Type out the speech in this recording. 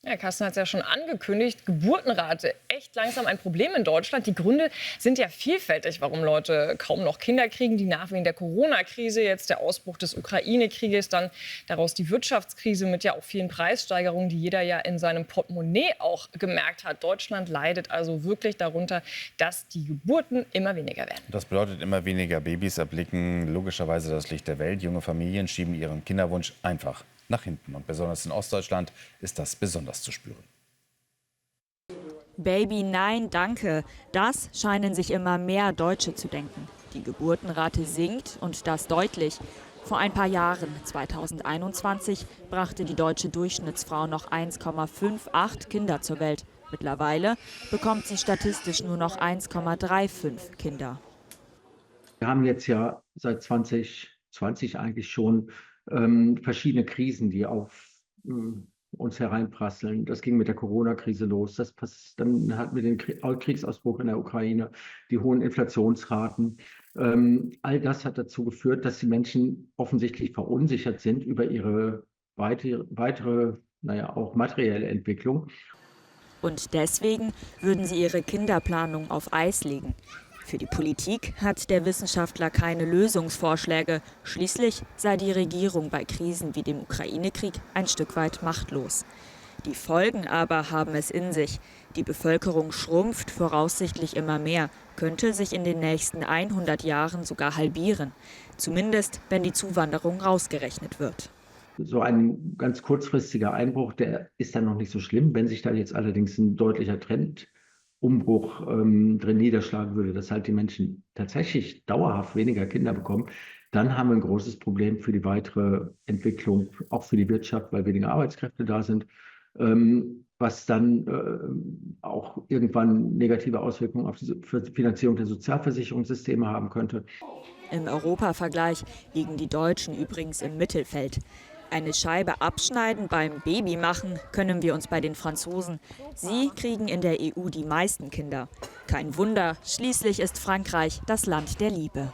Ja, Carsten hat es ja schon angekündigt, Geburtenrate echt langsam ein Problem in Deutschland. Die Gründe sind ja vielfältig, warum Leute kaum noch Kinder kriegen. Die Nachwehen der Corona-Krise, jetzt der Ausbruch des Ukraine-Krieges, dann daraus die Wirtschaftskrise mit ja auch vielen Preissteigerungen, die jeder ja in seinem Portemonnaie auch gemerkt hat. Deutschland leidet also wirklich darunter, dass die Geburten immer weniger werden. Das bedeutet, immer weniger Babys erblicken logischerweise das Licht der Welt. Junge Familien schieben ihren Kinderwunsch einfach nach hinten. Und besonders in Ostdeutschland ist das besonders zu spüren. Baby, nein, danke. Das scheinen sich immer mehr Deutsche zu denken. Die Geburtenrate sinkt und das deutlich. Vor ein paar Jahren, 2021, brachte die deutsche Durchschnittsfrau noch 1,58 Kinder zur Welt. Mittlerweile bekommt sie statistisch nur noch 1,35 Kinder. Wir haben jetzt ja seit 2020 eigentlich schon verschiedene Krisen, die auf uns hereinprasseln. Das ging mit der Corona-Krise los. Dann hatten wir den Kriegsausbruch in der Ukraine, die hohen Inflationsraten. All das hat dazu geführt, dass die Menschen offensichtlich verunsichert sind über ihre weitere, auch materielle Entwicklung. Und deswegen würden sie ihre Kinderplanung auf Eis legen. Für die Politik hat der Wissenschaftler keine Lösungsvorschläge. Schließlich sei die Regierung bei Krisen wie dem Ukraine-Krieg ein Stück weit machtlos. Die Folgen aber haben es in sich. Die Bevölkerung schrumpft voraussichtlich immer mehr, könnte sich in den nächsten 100 Jahren sogar halbieren. Zumindest, wenn die Zuwanderung rausgerechnet wird. So ein ganz kurzfristiger Einbruch, der ist dann noch nicht so schlimm. Wenn sich da jetzt allerdings ein deutlicher Trendumbruch drin niederschlagen würde, dass halt die Menschen tatsächlich dauerhaft weniger Kinder bekommen, dann haben wir ein großes Problem für die weitere Entwicklung, auch für die Wirtschaft, weil weniger Arbeitskräfte da sind, was dann auch irgendwann negative Auswirkungen auf die Finanzierung der Sozialversicherungssysteme haben könnte. Im Europavergleich liegen die Deutschen übrigens im Mittelfeld. Eine Scheibe abschneiden beim Babymachen können wir uns bei den Franzosen. Sie kriegen in der EU die meisten Kinder. Kein Wunder, schließlich ist Frankreich das Land der Liebe.